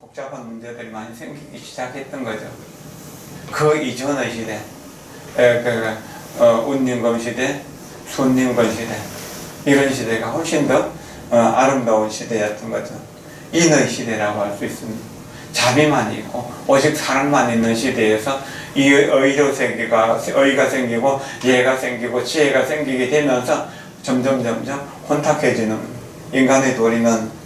복잡한 문제들이 많이 생기기 시작했던 거죠. 그 이전의 시대, 운임금 시대, 순임금 시대, 이런 시대가 훨씬 더 아름다운 시대였던 거죠. 인의 시대라고 할 수 있습니다. 자비만 있고 오직 사랑만 있는 시대에서 이 의료 세계가, 의가 생기고 예가 생기고 지혜가 생기게 되면서 점점 혼탁해지는 인간의 도리는,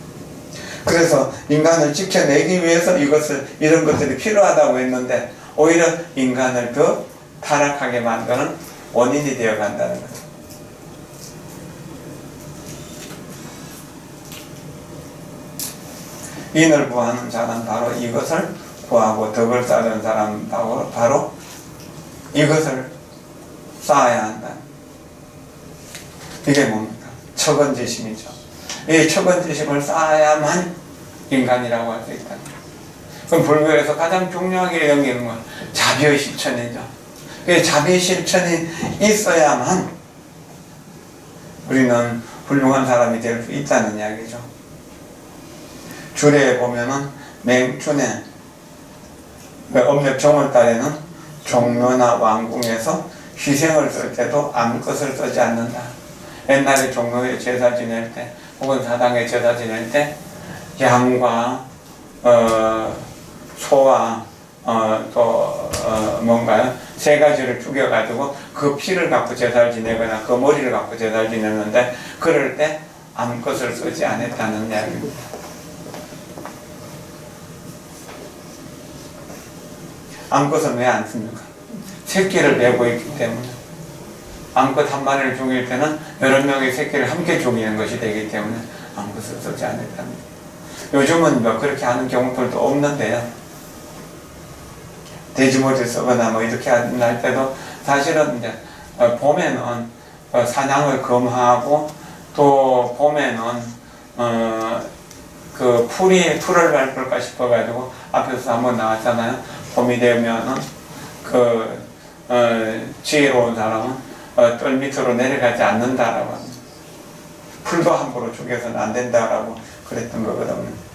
그래서 인간을 지켜내기 위해서 이런 것들이 필요하다고 했는데 오히려 인간을 더 타락하게 만드는 원인이 되어 간다는 거죠. 인을 구하는 자는 바로 이것을 구하고 덕을 쌓는 사람은 바로 이것을 쌓아야 한다. 이게 뭡니까? 척언지심이죠. 이 척언지심을 쌓아야만 인간이라고 할 수 있다. 그럼 불교에서 가장 중요하게 여기는 건 자비의 실천이죠. 그 자비의 실천이 있어야만 우리는 훌륭한 사람이 될 수 있다는 이야기죠. 주례에 보면은 맹춘에 음력 정월달에는 종묘나 왕궁에서 희생을 쓸 때도 아무것을 쓰지 않는다. 옛날에 종묘에 제사 지낼 때 혹은 사당에 제사 지낼 때 양과 소와 또 뭔가요? 세 가지를 죽여가지고 그 피를 갖고 제사를 지내거나 그 머리를 갖고 제사를 지내는데 그럴 때 아무것을 쓰지 않았다는 이야기입니다. 암컷은 왜 안 씁니까? 새끼를 메고 있기 때문에. 암컷 한 마리를 죽일 때는 여러 명의 새끼를 함께 죽이는 것이 되기 때문에 암컷을 쓰지 않았답니다. 요즘은 뭐 그렇게 하는 경우들도 없는데요. 돼지머리 쓰거나 뭐 이렇게 할 때도 사실은 이제 봄에는 사냥을 금하고 또 봄에는 그 풀을 밟을까 싶어가지고 앞에서 한번 나왔잖아요. 봄이 되면은 지혜로운 사람은 뜰 밑으로 내려가지 않는다라고 합니다. 풀도 함부로 죽여서는 안 된다라고 그랬던 거거든요.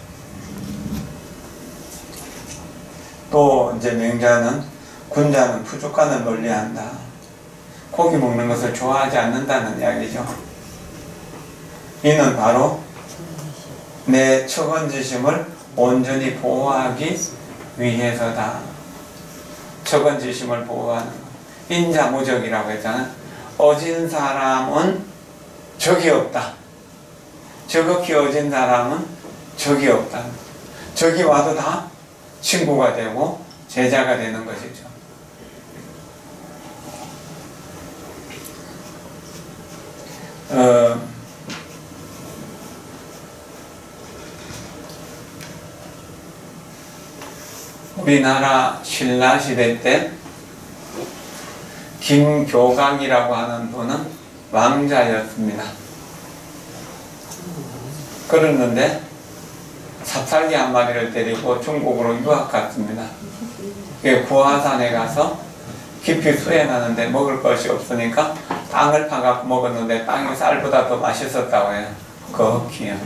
또 이제 맹자는 군자는 부족간을 멀리한다. 고기 먹는 것을 좋아하지 않는다는 이야기죠. 이는 바로 내 척언지심을 온전히 보호하기 위해서다. 척언지심을 보호하는 것. 인자무적이라고 했잖아요. 어진 사람은 적이 없다. 저극히 어진 사람은 적이 없다. 적이 와도 다 친구가 되고 제자가 되는 것이죠. 우리나라 신라시대 때 김교강이라고 하는 분은 왕자였습니다. 그랬는데 삽살개 한 마리를 데리고 중국으로 유학 갔습니다. 구화산에 가서 깊이 수행하는데 먹을 것이 없으니까 땅을 파갖고 먹었는데 땅이 쌀보다 더 맛있었다고 해요. 거기요.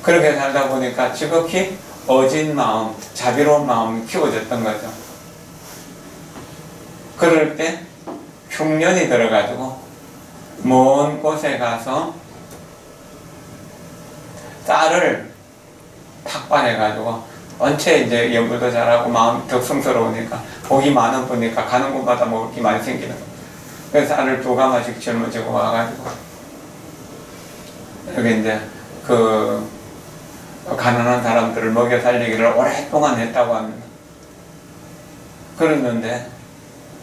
그렇게 살다 보니까 지극히 어진 마음, 자비로운 마음이 키워졌던 거죠. 그럴 때 흉년이 들어가지고 먼 곳에 가서 쌀을 탁반해가지고 원체 이제 연불도 잘하고 마음 덕성스러우니까 복이 많은 분이니까 가는 곳마다 먹을 게 많이 생기는 거예요. 그래서 쌀을 2가마씩 짊어지고 와가지고 여기 이제 가난한 사람들을 먹여 살리기를 오랫동안 했다고 합니다. 그랬는데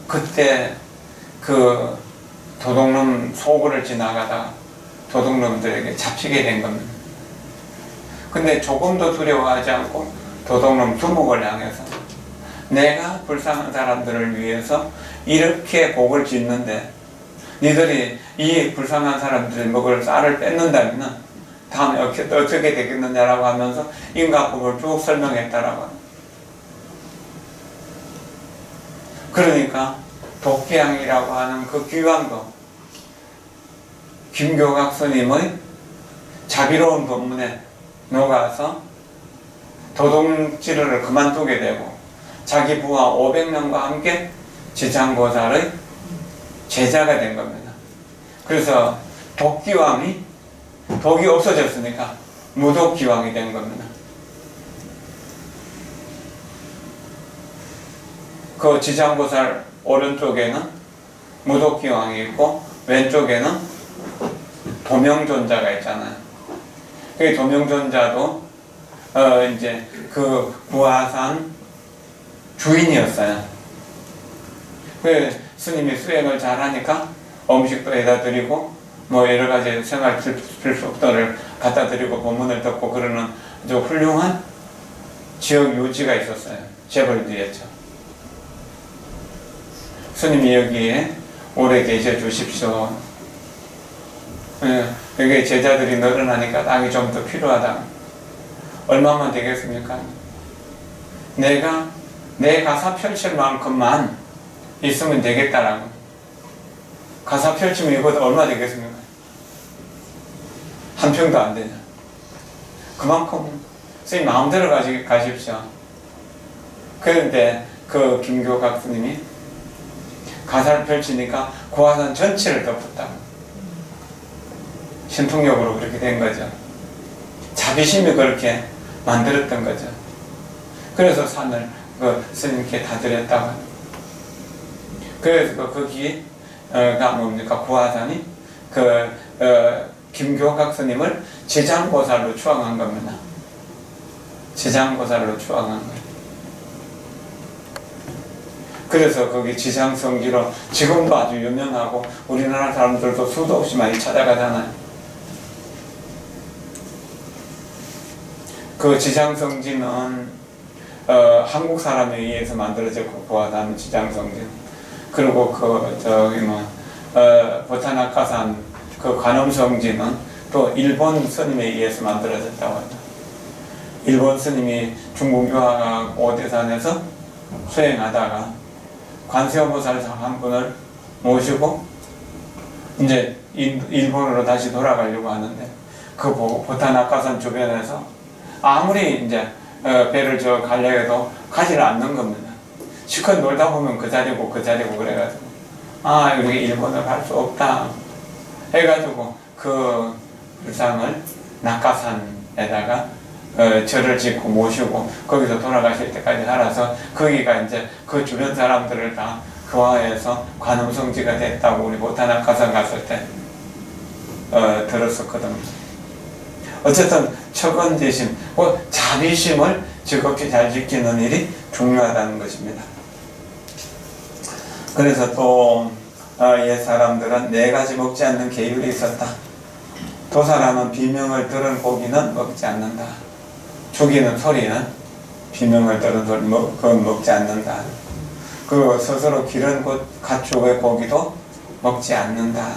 그때 도둑놈 소굴을 지나가다가 도둑놈들에게 잡히게 된 겁니다. 근데 조금도 두려워하지 않고 도둑놈 두목을 향해서 내가 불쌍한 사람들을 위해서 이렇게 복을 짓는데 니들이 이 불쌍한 사람들이 먹을 쌀을 뺏는다면 다음에 어떻게 되겠느냐라고 하면서 인과법을 쭉 설명했다라고 합니다. 그러니까 독기양이라고 하는 그 귀왕도 김교각 스님의 자비로운 법문에 녹아서 도둑질을 그만두게 되고 자기 부하 500명과 함께 지장보살의 제자가 된 겁니다. 그래서 독기왕이 독이 없어졌으니까 무독기왕이 된 겁니다. 그 지장보살 오른쪽에는 무독기왕이 있고 왼쪽에는 도명존자가 있잖아요. 그 도명존자도 이제 그 부하산 주인이었어요. 그 스님이 수행을 잘하니까 음식도 해다 드리고 뭐 여러 가지 생활 필수품들을 갖다 드리고 법문을 듣고 그러는 아주 훌륭한 지역 유지가 있었어요. 재벌들이었죠. 스님이 여기에 오래 계셔 주십시오. 여기 제자들이 늘어나니까 땅이 좀 더 필요하다. 얼마만 되겠습니까? 내가 내 가사 펼칠 만큼만 있으면 되겠다라고. 가사 펼치면 이거보다 얼마 되겠습니까? 한 평도 안 되냐. 그만큼 선생님 마음대로 가십시오. 그런데 그 김교각 스님이 가사를 펼치니까 고화산 전체를 덮었다. 신통력으로 그렇게 된 거죠. 자비심이 그렇게 만들었던 거죠. 그래서 산을 그 스님께 다 드렸다고. 그래서 거기가 뭡니까? 고화산이 김교각 스님을 지장보살로 추앙한 겁니다. 지장보살로 추앙한 거예요. 그래서 거기 지장성지로 지금도 아주 유명하고 우리나라 사람들도 수도 없이 많이 찾아가잖아요. 그 지장성지는 한국 사람에 의해서 만들어졌고 고화산 지장성지. 그리고 보타나카산 그 관음성지는 또 일본 스님에 의해서 만들어졌다고 합니다. 일본 스님이 중국 유학 오대산에서 수행하다가 관세음보살 한 분을 모시고 이제 일본으로 다시 돌아가려고 하는데 그 보타나카산 주변에서 아무리 이제 배를 가려 해도 가지를 않는 겁니다. 실컷 놀다 보면 그 자리고 그래가지고 여기 일본을 갈 수 없다 해가지고 그 불상을 낙가산에다가 절을 짓고 모시고 거기서 돌아가실 때까지 살아서 거기가 이제 그 주변 사람들을 다 교화해서 관음성지가 됐다고 우리 보타나카산 갔을 때 들었었거든요. 어쨌든 척언지심, 자비심을 즐겁게 잘 지키는 일이 중요하다는 것입니다. 그래서 또 옛 사람들은 4가지 먹지 않는 계율이 있었다. 도사라는 비명을 들은 고기는 먹지 않는다. 죽이는 소리는 비명을 들은 소리 그건 먹지 않는다. 그 스스로 기른 가축의 고기도 먹지 않는다.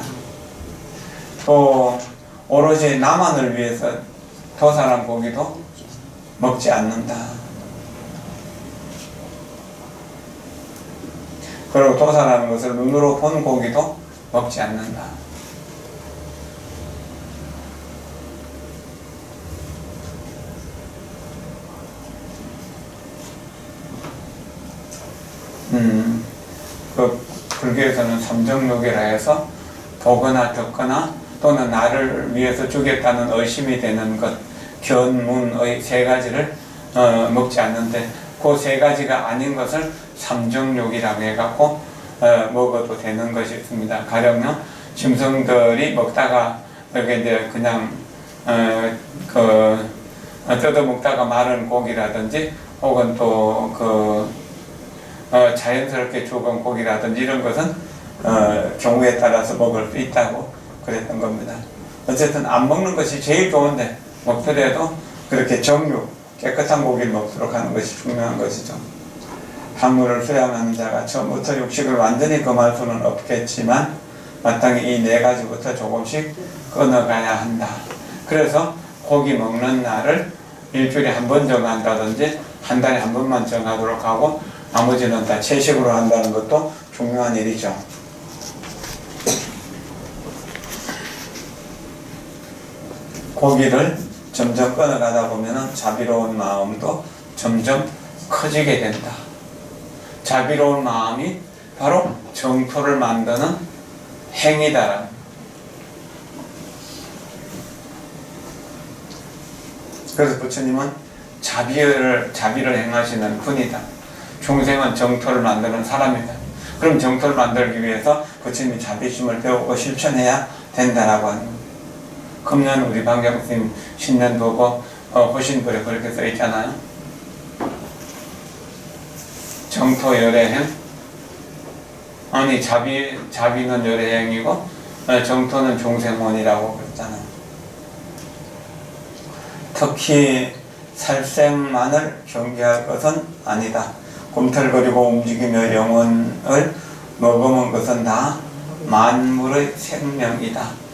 또 오로지 나만을 위해서 도살한 고기도 먹지 않는다. 그리고 도살하는 것을 눈으로 본 고기도 먹지 않는다. 그 불교에서는 삼정욕이라 해서 보거나 듣거나 또는 나를 위해서 주겠다는 의심이 되는 것, 견문의 3가지를 먹지 않는데 그 3가지가 아닌 것을 삼정욕이라고 해갖고 먹어도 되는 것이 있습니다. 가령요 짐승들이 먹다가 이렇게 이제 그냥 뜯어먹다가 마른 고기라든지 혹은 또 자연스럽게 죽은 고기라든지 이런 것은 경우에 따라서 먹을 수 있다고 그랬던 겁니다. 어쨌든 안 먹는 것이 제일 좋은데 먹더라도 그렇게 정육, 깨끗한 고기를 먹도록 하는 것이 중요한 것이죠. 학문을 수양하는 자가 처음부터 육식을 완전히 금할 수는 없겠지만 마땅히 이 4가지부터 조금씩 끊어가야 한다. 그래서 고기 먹는 날을 일주일에 한 번 정한다든지 한 달에 한 번만 정하도록 하고 나머지는 다 채식으로 한다는 것도 중요한 일이죠. 고기를 점점 끊어가다 보면은 자비로운 마음도 점점 커지게 된다. 자비로운 마음이 바로 정토를 만드는 행위다라는. 그래서 부처님은 자비를 행하시는 분이다. 중생은 정토를 만드는 사람이다. 그럼 정토를 만들기 위해서 부처님이 자비심을 배우고 실천해야 된다라고 하는 겁니다. 금년 우리 방경스님 신년 보고 보신 글에 그렇게 써 있잖아요. 정토 열애행. 아니 자비는 열애행이고 정토는 중생원이라고 그랬잖아요. 특히 살생만을 경계할 것은 아니다. 꿈틀거리고 움직이며 영혼을 머금은 것은 다 만물의 생명이다.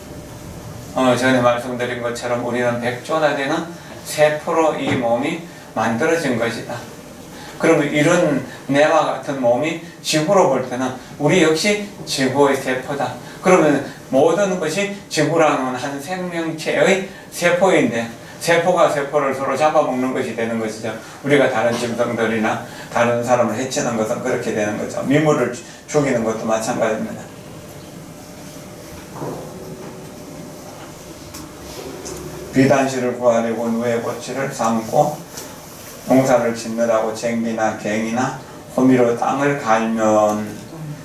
전에 말씀드린 것처럼 우리는 100조나 되는 세포로 이 몸이 만들어진 것이다. 그러면 이런 내와 같은 몸이 지구로 볼 때는 우리 역시 지구의 세포다. 그러면 모든 것이 지구라는 한 생명체의 세포인데 세포가 세포를 서로 잡아먹는 것이 되는 것이죠. 우리가 다른 짐승들이나 다른 사람을 해치는 것은 그렇게 되는 거죠. 미물을 죽이는 것도 마찬가지입니다. 비단실을 구하려고 누에 고치를 삼고 농사를 짓느라고 쟁기나 갱이나 호미로 땅을 갈면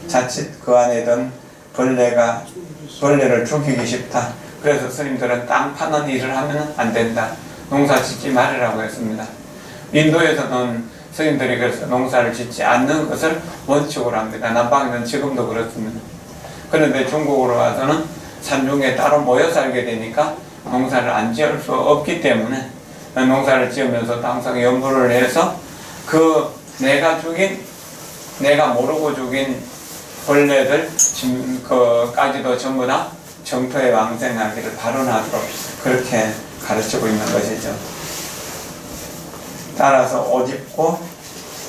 자칫 그 안에 든 벌레를 죽이기 쉽다. 그래서 스님들은 땅 파는 일을 하면 안 된다. 농사 짓지 말으라고 했습니다. 인도에서는 스님들이 그래서 농사를 짓지 않는 것을 원칙으로 합니다. 남방에는 지금도 그렇습니다. 그런데 중국으로 와서는 산중에 따로 모여 살게 되니까 농사를 안 지을 수 없기 때문에 농사를 지으면서 항상 연구를 해서 그 내가 모르고 죽인 벌레들 까지도 전부 다 정토에 왕생하기를 발언하도록 그렇게 가르치고 있는 것이죠. 따라서 옷 입고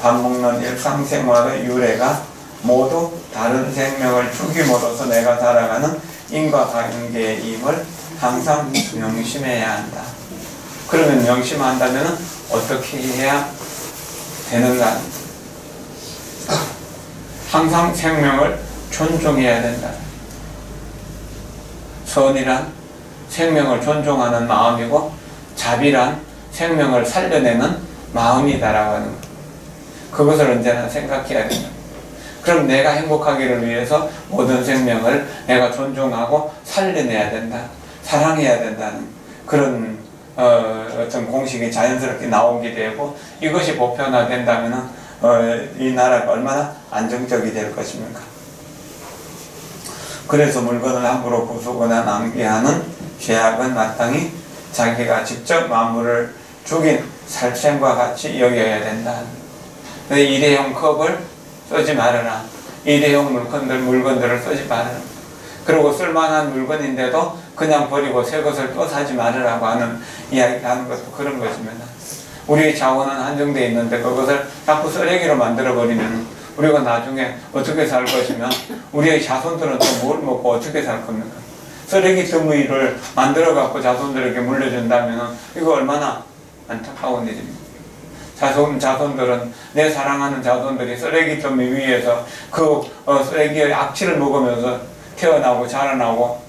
밥 먹는 일상생활의 유래가 모두 다른 생명을 죽임으로써 내가 살아가는 인과관계임을 항상 명심해야 한다. 그러면 명심한다면 어떻게 해야 되는가? 항상 생명을 존중해야 된다. 선이란 생명을 존중하는 마음이고 자비란 생명을 살려내는 마음이다라고 하는 것. 그것을 언제나 생각해야 된다. 그럼 내가 행복하기를 위해서 모든 생명을 내가 존중하고 살려내야 된다. 사랑해야 된다는 그런 어떤 공식이 자연스럽게 나오게 되고 이것이 보편화된다면 이 나라가 얼마나 안정적이 될 것입니까? 그래서 물건을 함부로 부수거나 낭비하는 죄악은 마땅히 자기가 직접 만물을 죽인 살생과 같이 여겨야 된다. 일회용 컵을 쓰지 말아라. 일회용 물건들을 쓰지 말아라. 그리고 쓸만한 물건인데도 그냥 버리고 새 것을 또 사지 말으라고 하는 이야기를 하는 것도 그런 것입니다. 우리의 자원은 한정되어 있는데 그것을 자꾸 쓰레기로 만들어버리면 우리가 나중에 어떻게 살 것이며 우리의 자손들은 또 뭘 먹고 어떻게 살 겁니까? 쓰레기 더미를 만들어 갖고 자손들에게 물려준다면 이거 얼마나 안타까운 일입니까? 자손들은 내 사랑하는 자손들이 쓰레기 더미 위에서 그 쓰레기의 악취를 먹으면서 태어나고 자라나고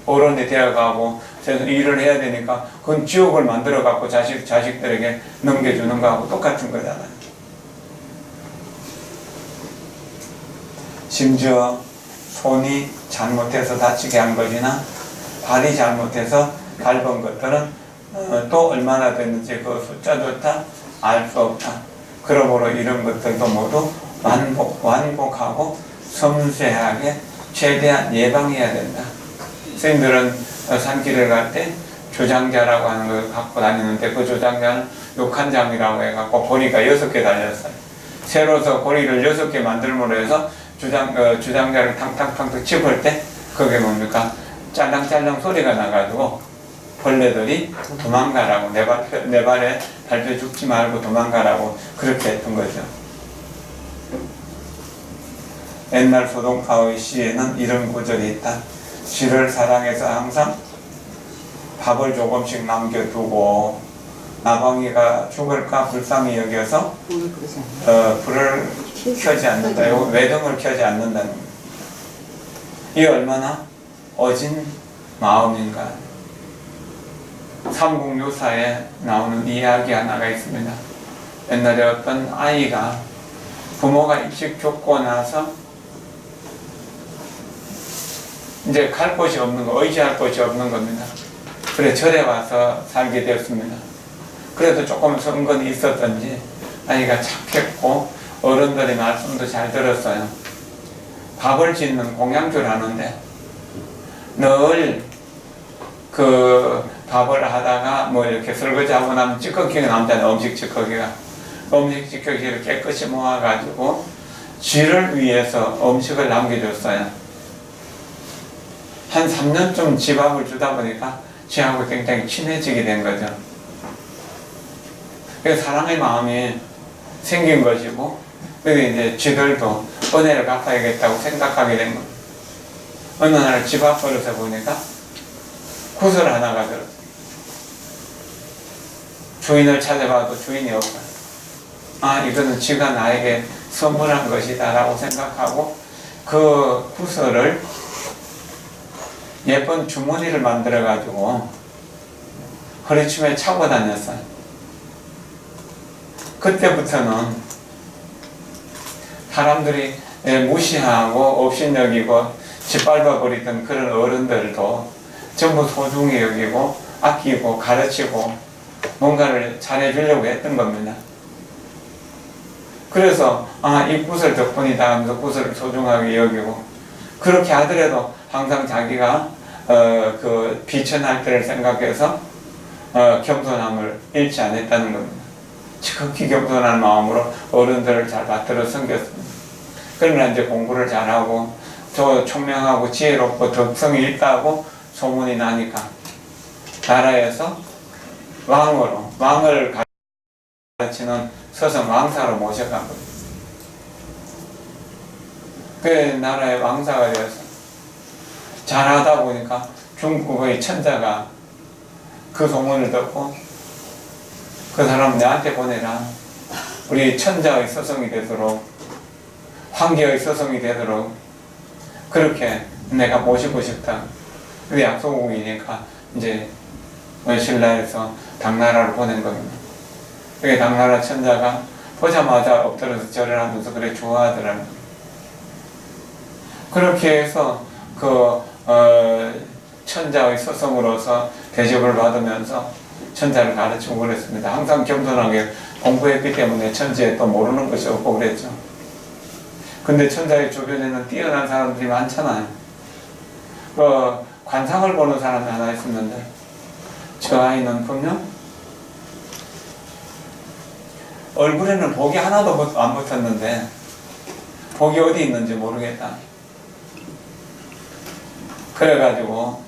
어른이 되어가고 일을 해야 되니까 그건 지옥을 만들어 갖고 자식들에게 넘겨주는 거하고 똑같은 거잖아요. 심지어 손이 잘못해서 다치게 한 것이나 발이 잘못해서 밟은 것들은 또 얼마나 됐는지 그 숫자조차 알 수 없다. 그러므로 이런 것들도 모두 완곡하고 섬세하게 최대한 예방해야 된다. 선생님들은 산길을 갈 때 조장자라고 하는 걸 갖고 다니는데 그 조장자는 욕한장이라고 해갖고 고리가 6개 달렸어요. 새로서 고리를 6개 만들므로 해서 주장자를 탕탕탕탕 짚을 때 그게 뭡니까? 짤랑짤랑 소리가 나가지고 벌레들이 도망가라고 내 발에 밟혀 죽지 말고 도망가라고 그렇게 했던 거죠. 옛날 소동파의 시에는 이런 구절이 있다. 쥐를 사랑해서 항상 밥을 조금씩 남겨두고 나방이가 죽을까 불쌍히 여겨서 불을 켜지 않는다. 외등을 켜지 않는다는 거예요. 이게 얼마나 어진 마음인가. 삼국유사에 나오는 이야기 하나가 있습니다. 옛날에 어떤 아이가 부모가 일찍 죽고 나서 이제 갈 곳이 없는 거, 의지할 곳이 없는 겁니다. 그래 절에 와서 살게 되었습니다. 그래도 조금 성건이 있었던지 아이가 착했고 어른들의 말씀도 잘 들었어요. 밥을 짓는 공양주를 하는데 늘 그 밥을 하다가 뭐 이렇게 설거지하고 나면 찌꺼기가 남잖아요. 음식 찌꺼기가. 음식 찌꺼기를 깨끗이 모아가지고 쥐를 위해서 음식을 남겨줬어요. 한 3년쯤 쥐 밥을 주다 보니까 쥐하고 굉장히 친해지게 된 거죠. 그래서 사랑의 마음이 생긴 것이고, 그래서 이제 쥐들도 은혜를 갚아야겠다고 생각하게 된 거예요. 어느 날 집 앞버릇에 보니까 구슬 하나가 들었어요. 주인을 찾아봐도 주인이 없어요. 아, 이거는 쥐가 나에게 선물한 것이다 라고 생각하고 그 구슬을 예쁜 주머니를 만들어 가지고 허리춤에 차고 다녔어요. 그때부터는 사람들이 무시하고 업신여기고 짓밟아 버리던 그런 어른들도 전부 소중히 여기고 아끼고 가르치고 뭔가를 잘해주려고 했던 겁니다. 그래서 이 구슬 덕분이다 하면서 구슬을 소중하게 여기고, 그렇게 하더라도 항상 자기가 그 비천할 때를 생각해서 겸손함을 잃지 않았다는 겁니다. 지극히 겸손한 마음으로 어른들을 잘 받들어 섬겼습니다. 그러나 이제 공부를 잘하고 더 총명하고 지혜롭고 덕성이 있다고 소문이 나니까 나라에서 왕을 가르치는 서성 왕사로 모셔간 겁니다. 그 나라의 왕사가 되어서 잘하다 보니까 중국의 천자가 그 소문을 듣고 그 사람 내한테 보내라. 우리 천자의 서성이 되도록, 황제의 서성이 되도록 그렇게 내가 모시고 싶다. 그 약소국이니까 이제 신라에서 당나라를 보낸 겁니다. 그게 당나라 천자가 보자마자 엎드려서 절을 하면서 그래 좋아하더라고요. 그렇게 해서 그 천자의 서성으로서 대접을 받으면서 천자를 가르치고 그랬습니다. 항상 겸손하게 공부했기 때문에 천지에 또 모르는 것이 없고 그랬죠. 근데 천자의 주변에는 뛰어난 사람들이 많잖아요. 관상을 보는 사람이 하나 있었는데 저 아이는 분명 얼굴에는 복이 하나도 안 붙었는데 복이 어디 있는지 모르겠다. 그래가지고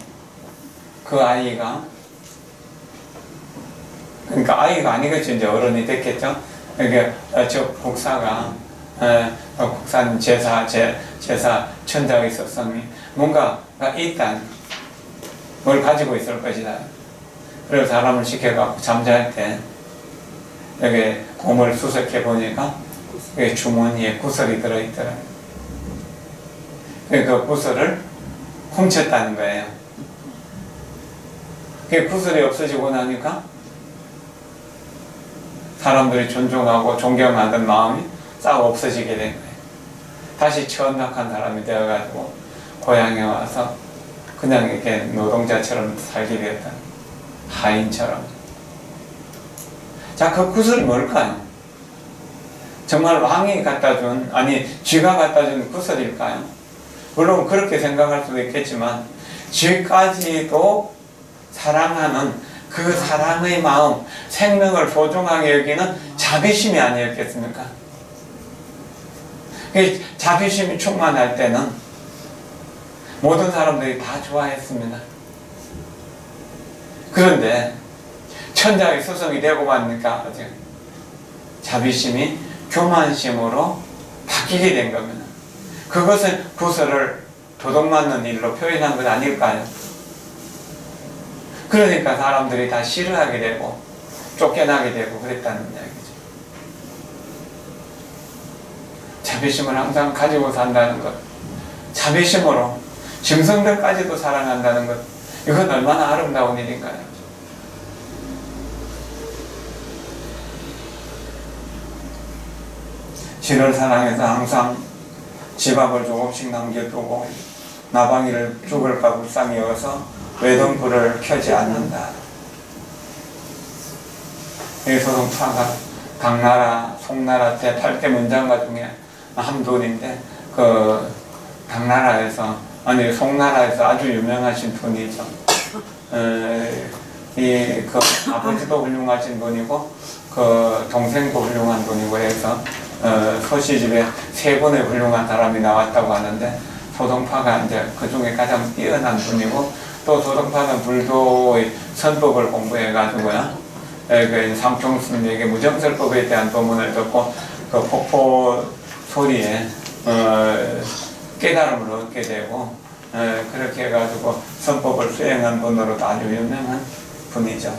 그 아이가, 그러니까 아이가 아니겠죠. 이제 어른이 됐겠죠. 그러니까 저 국사가 국사는 제사 천자의 서성이 뭔가가 일단 뭘 가지고 있을 것이다. 그래서 사람을 시켜갖고 잠잘 때 여기 몸을 수색해 보니까 여기 주머니에 구슬이 들어있더라고요. 그 구슬을 훔쳤다는 거예요. 그 구슬이 없어지고 나니까 사람들이 존중하고 존경하던 마음이 싹 없어지게 된 거예요. 다시 천박한 사람이 되어가지고 고향에 와서 그냥 이렇게 노동자처럼 살게 되었다. 하인처럼. 자, 그 구슬이 뭘까요? 정말 왕이 갖다 준, 아니 쥐가 갖다 준 구슬일까요? 물론 그렇게 생각할 수도 있겠지만 쥐까지도 사랑하는 그 사랑의 마음, 생명을 소중하게 여기는 자비심이 아니었겠습니까? 그 자비심이 충만할 때는 모든 사람들이 다 좋아했습니다. 그런데 천자의 서성이 되고 나니까 자비심이 교만심으로 바뀌게 된 겁니다. 그것은 구슬을 도둑맞는 일로 표현한 것 아닐까요? 그러니까 사람들이 다 싫어하게 되고 쫓겨나게 되고 그랬다는 이야기죠. 자비심을 항상 가지고 산다는 것, 자비심으로 짐승들까지도 사랑한다는 것, 이건 얼마나 아름다운 일인가요? 신을 사랑해서 항상 집앞을 조금씩 남겨두고 나방이를 죽을까 불쌍히 여겨서 외동불을 켜지 않는다. 이 소동파가 당나라, 송나라 때 8대 문장가 중에 한 분인데 그 당나라에서 아니 송나라에서 아주 유명하신 분이죠. 그 아버지도 훌륭하신 분이고 그 동생도 훌륭한 분이고 해서 소시집에 3분의 훌륭한 사람이 나왔다고 하는데 소동파가 이제 그 중에 가장 뛰어난 분이고 또 소동파는 불교의 선법을 공부해가지고요. 그 삼총스님에게 무정설법에 대한 법문을 듣고 그 폭포 소리에 깨달음을 얻게 되고 그렇게 해가지고 선법을 수행한 분으로도 아주 유명한 분이죠.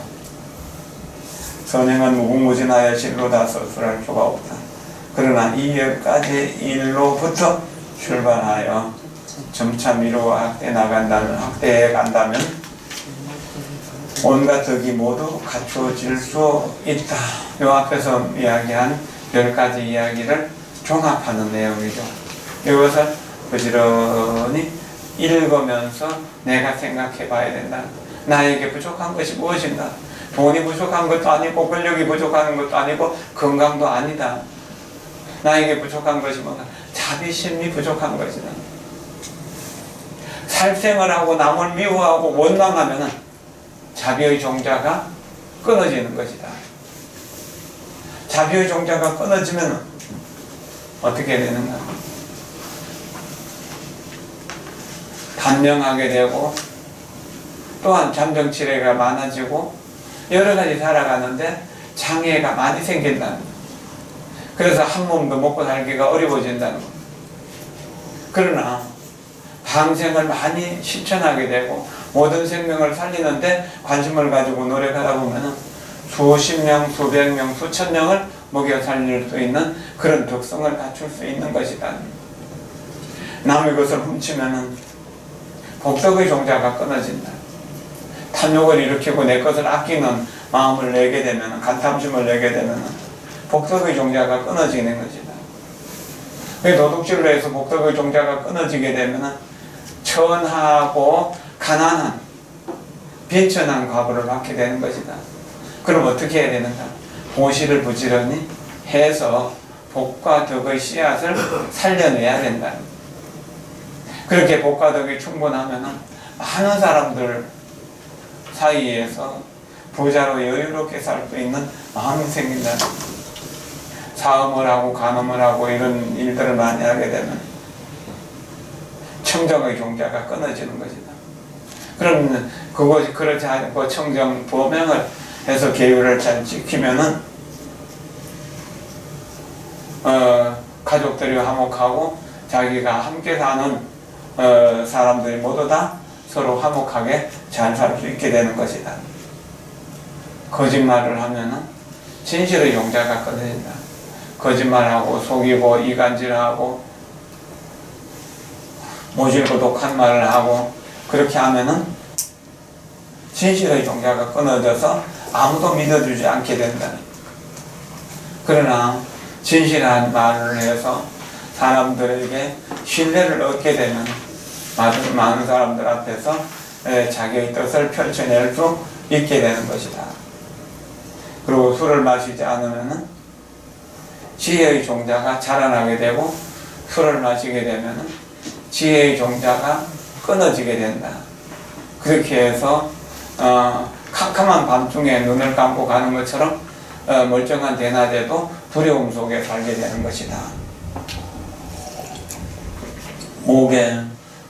선행은 무궁무진하여 실로다 서술할 수가 없다. 그러나 이 10가지 일로부터 출발하여 점차 미루어 확대해 간다면 온갖 덕이 모두 갖추어질 수 있다. 요 앞에서 이야기한 10가지 이야기를 종합하는 내용이죠. 이것을 부지런히 읽으면서 내가 생각해 봐야 된다. 나에게 부족한 것이 무엇인가? 돈이 부족한 것도 아니고 권력이 부족한 것도 아니고 건강도 아니다. 나에게 부족한 것이 뭔가? 자비심이 부족한 것이다. 살생을 하고 남을 미워하고 원망하면 자비의 종자가 끊어지는 것이다. 자비의 종자가 끊어지면 어떻게 되는가? 단명하게 되고 또한 잠정치레가 많아지고 여러 가지 살아가는데 장애가 많이 생긴다는 것. 그래서 한 몸도 먹고 살기가 어려워진다는 것. 그러나 방생을 많이 실천하게 되고 모든 생명을 살리는데 관심을 가지고 노력하다 보면 수십 명, 수백 명, 수천 명을 먹여 살릴 수 있는 그런 덕성을 갖출 수 있는 것이다. 남의 것을 훔치면 복덕의 종자가 끊어진다. 탐욕을 일으키고 내 것을 아끼는 마음을 내게 되면, 간탐심을 내게 되면 복덕의 종자가 끊어지는 것이다. 도둑질로 해서 복덕의 종자가 끊어지게 되면 천하고 가난한 빈천한 과보를 받게 되는 것이다. 그럼 어떻게 해야 되는가? 보시를 부지런히 해서 복과 덕의 씨앗을 살려내야 된다. 그렇게 복과 덕이 충분하면 많은 사람들 사이에서 부자로 여유롭게 살 수 있는 마음이 생긴다. 사음을 하고 간음을 하고 이런 일들을 많이 하게 되면 청정의 종자가 끊어지는 것이다. 그러면 그것이 그렇지 않고 청정 보명을 해서 계율을 잘 지키면은 가족들이 화목하고 자기가 함께 사는 사람들이 모두 다 서로 화목하게 잘 살 수 있게 되는 것이다. 거짓말을 하면은 진실의 용자가 끊어진다. 거짓말하고 속이고 이간질하고 모질고 독한 말을 하고 그렇게 하면은 진실의 종자가 끊어져서 아무도 믿어주지 않게 된다. 그러나 진실한 말을 해서 사람들에게 신뢰를 얻게 되면 많은 사람들 앞에서 자기의 뜻을 펼쳐낼 수 있게 되는 것이다. 그리고 술을 마시지 않으면 지혜의 종자가 자라나게 되고 술을 마시게 되면 지혜의 종자가 끊어지게 된다. 그렇게 해서 캄캄한 밤중에 눈을 감고 가는 것처럼 멀쩡한 대낮에도 두려움 속에 살게 되는 것이다. 목에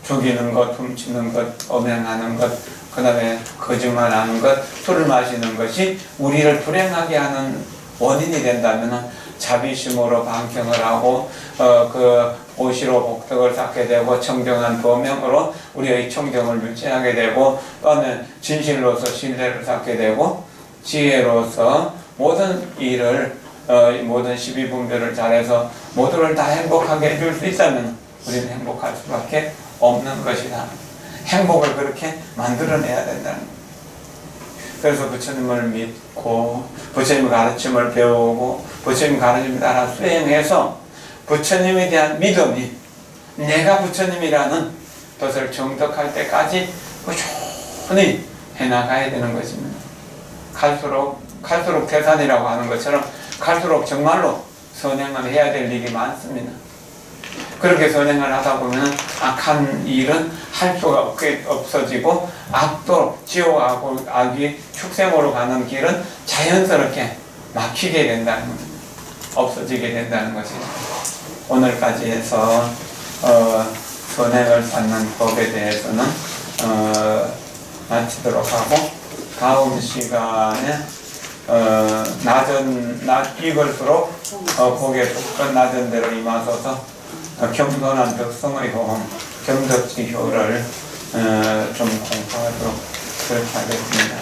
죽이는 것, 훔치는 것, 엄행하는 것, 그 다음에 거짓말하는 것, 술을 마시는 것이 우리를 불행하게 하는 원인이 된다면 자비심으로 반경을 하고 그 오시로 복덕을 쌓게 되고 청정한 도명으로 우리의 청정을 유지하게 되고 또는 진실로서 신뢰를 쌓게 되고 지혜로서 모든 일을 모든 시비분별을 잘해서 모두를 다 행복하게 해줄 수 있다면 우리는 행복할 수밖에 없는 것이다. 행복을 그렇게 만들어내야 된다는 거예요. 그래서 부처님을 믿고 부처님의 가르침을 배우고 부처님 가르침을 따라 수행해서 부처님에 대한 믿음이 내가 부처님이라는 것을 정덕할 때까지 꾸준히 해나가야 되는 것입니다. 갈수록 태산이라고 하는 것처럼 갈수록 정말로 선행을 해야 될 일이 많습니다. 그렇게 선행을 하다 보면 악한 일은 할 수가 없어지고 악도 지옥하고 악이 축생으로 가는 길은 자연스럽게 막히게 된다는 겁니다. 없어지게 된다는 것이죠. 오늘까지 해서 선행을 쌓는 법에 대해서는 마치도록 하고 다음 시간에 이걸수록 고개 쭉 낮은 대로 임하소서 겸손한 덕성의 호흡, 겸덕지효를 좀 공부하도록 그렇게 하겠습니다.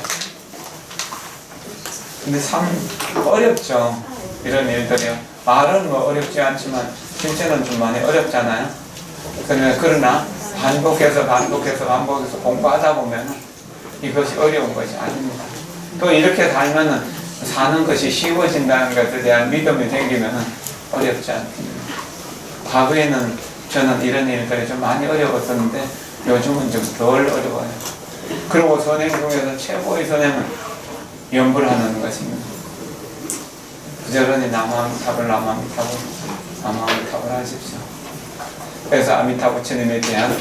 근데 참 어렵죠. 이런 일들이요. 말은 뭐 어렵지 않지만 실제는 좀 많이 어렵잖아요. 그러나 반복해서 공부하다 보면 이것이 어려운 것이 아닙니다. 또 이렇게 살면은 사는 것이 쉬워진다는 것에 대한 믿음이 생기면 어렵지 않습니다. 과거에는 저는 이런 일들이 좀 많이 어려웠었는데 요즘은 좀 덜 어려워요. 그리고 선행 중에서 최고의 선행은 염불 하는 것입니다. 부지런히 나무아미타불 하십시오. 그래서 아미타 부처님에 대한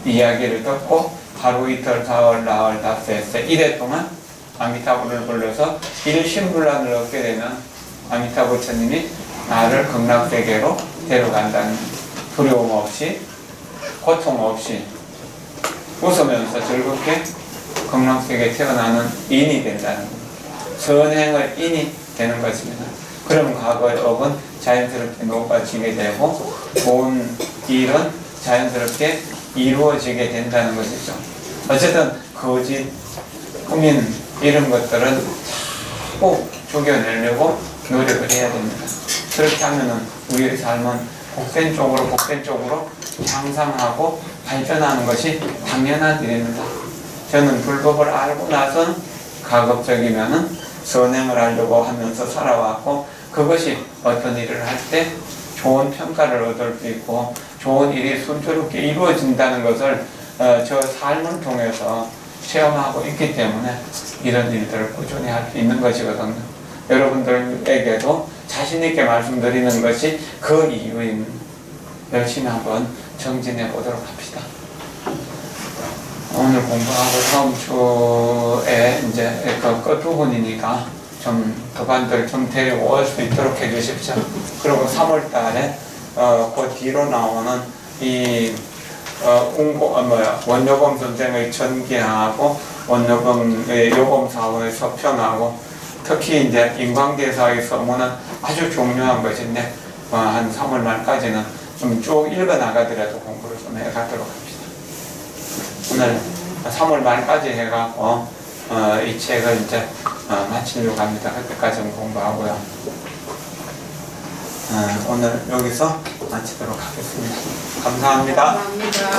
이야기를 듣고 하루 이틀 사흘 나흘 닷새 1회 동안 아미타불을 불러서 일심불란을 얻게 되면 아미타 부처님이 나를 극락세계로 데려간다는 두려움 없이 고통 없이 웃으면서 즐겁게 극락세계에 태어나는 인이 된다는 겁니다. 선행의 인이 되는 것입니다. 그럼 과거의 업은 자연스럽게 녹아지게 되고 좋은 일은 자연스럽게 이루어지게 된다는 것이죠. 어쨌든 거짓, 꾸민 이런 것들은 자꾸 죽여내려고 노력을 해야 됩니다. 그렇게 하면은 우리의 삶은 복된 쪽으로 향상하고 발전하는 것이 당연한 일입니다. 저는 불법을 알고 나선 가급적이면은 선행을 하려고 하면서 살아왔고 그것이 어떤 일을 할 때 좋은 평가를 얻을 수 있고 좋은 일이 순조롭게 이루어진다는 것을 저 삶을 통해서 체험하고 있기 때문에 이런 일들을 꾸준히 할 수 있는 것이거든요. 여러분들에게도 자신있게 말씀드리는 것이 그 이유입니다. 열심히 한번 정진해 보도록 합시다. 오늘 공부하고 다음 주에 이제 그 끝부분이니까 좀 그반들 좀 데리고 올 수 있도록 해주십시오. 그리고 3월 달에 그 뒤로 나오는 이 원요금 선생의 전기하고 원요금의 요금사원의 서평하고 특히 이제 인광대사의 서문은 아주 중요한 것인데 한 3월 말까지는 좀 쭉 읽어 나가더라도 공부를 좀 해가도록 합시다. 오늘 3월 말까지 해갖고 이 책을 이제 마치려고 합니다. 그때까지는 공부하고요. 오늘 여기서 마치도록 하겠습니다. 감사합니다. 감사합니다.